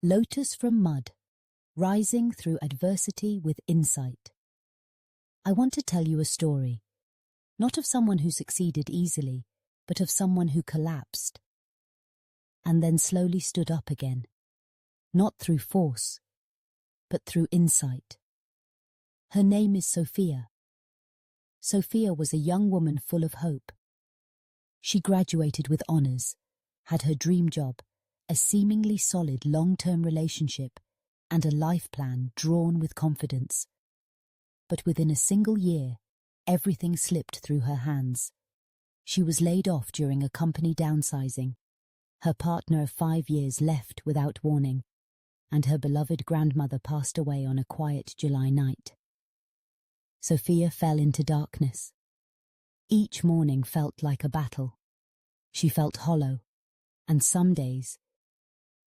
Lotus from mud, rising through adversity with insight. I want to tell you a story, not of someone who succeeded easily, but of someone who collapsed and then slowly stood up again, not through force, but through insight. Her name is Sofia. Sofia was a young woman full of hope. She graduated with honors, had her dream job, a seemingly solid long-term relationship, and a life plan drawn with confidence. But within a single year, everything slipped through her hands. She was laid off during a company downsizing. Her partner of 5 years left without warning, and her beloved grandmother passed away on a quiet July night. Sofia fell into darkness. Each morning felt like a battle. She felt hollow, and some days,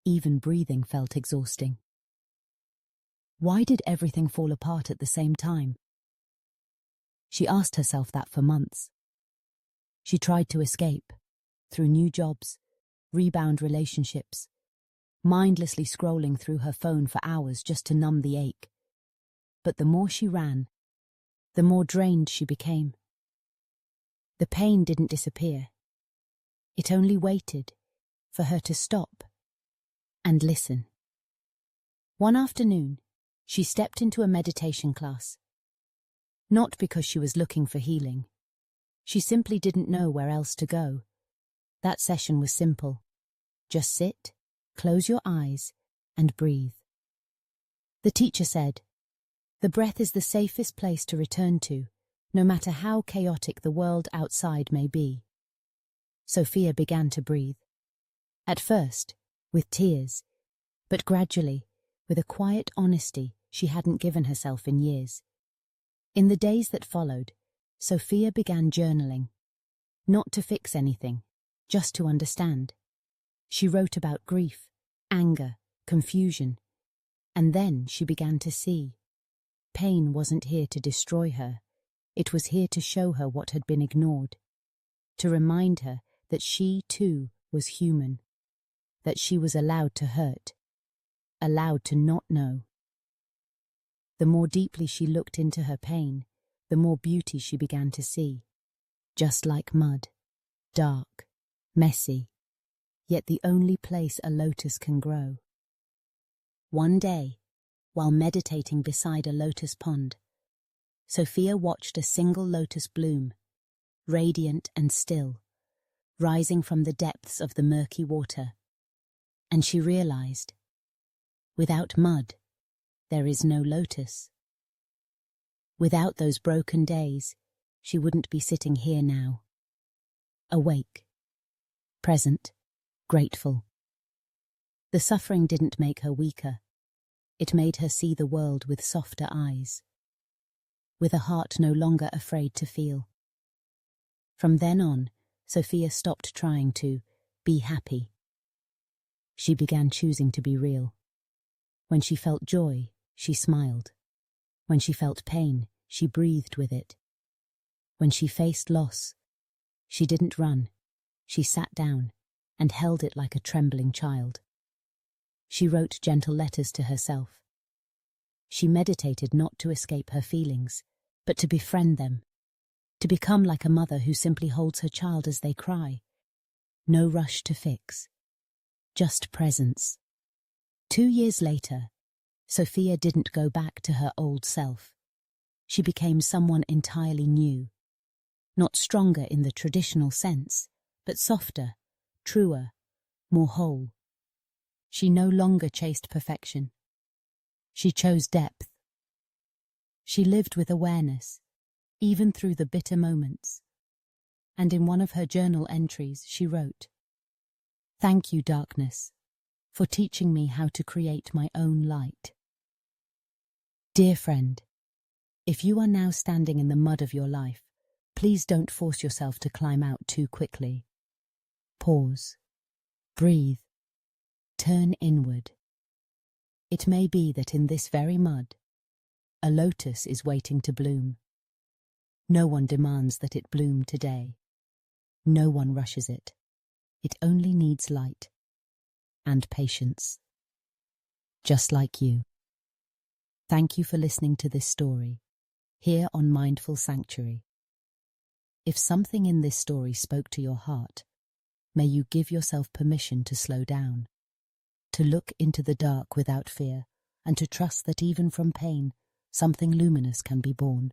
even breathing felt exhausting. Why did everything fall apart at the same time? She asked herself that for months. She tried to escape, through new jobs, rebound relationships, mindlessly scrolling through her phone for hours just to numb the ache. But the more she ran, the more drained she became. The pain didn't disappear. It only waited for her to stop and listen. One afternoon, she stepped into a meditation class. Not because she was looking for healing. She simply didn't know where else to go. That session was simple. Just sit, close your eyes, and breathe. The teacher said, "The breath is the safest place to return to, no matter how chaotic the world outside may be." Sofia began to breathe. At first, with tears, but gradually, with a quiet honesty she hadn't given herself in years. In the days that followed, Sofia began journaling, not to fix anything, just to understand. She wrote about grief, anger, confusion, and then she began to see. Pain wasn't here to destroy her, it was here to show her what had been ignored, to remind her that she too was human, that she was allowed to hurt, allowed to not know. The more deeply she looked into her pain, the more beauty she began to see. Just like mud, dark, messy, yet the only place a lotus can grow. One day, while meditating beside a lotus pond, Sofia watched a single lotus bloom, radiant and still, rising from the depths of the murky water. And she realized, without mud, there is no lotus. Without those broken days, she wouldn't be sitting here now. Awake, present, grateful. The suffering didn't make her weaker. It made her see the world with softer eyes, with a heart no longer afraid to feel. From then on, Sofia stopped trying to be happy. She began choosing to be real. When she felt joy, she smiled. When she felt pain, she breathed with it. When she faced loss, she didn't run. She sat down and held it like a trembling child. She wrote gentle letters to herself. She meditated not to escape her feelings, but to befriend them, to become like a mother who simply holds her child as they cry. No rush to fix, just presence. 2 years later, Sofia didn't go back to her old self. She became someone entirely new. Not stronger in the traditional sense, but softer, truer, more whole. She no longer chased perfection. She chose depth. She lived with awareness, even through the bitter moments. And in one of her journal entries, she wrote, "Thank you, darkness, for teaching me how to create my own light." Dear friend, if you are now standing in the mud of your life, please don't force yourself to climb out too quickly. Pause, breathe, turn inward. It may be that in this very mud, a lotus is waiting to bloom. No one demands that it bloom today. No one rushes it. It only needs light and patience. just like you. Thank you for listening to this story, here on Mindful Sanctuary. If something in this story spoke to your heart, may you give yourself permission to slow down, to look into the dark without fear, and to trust that even from pain, something luminous can be born.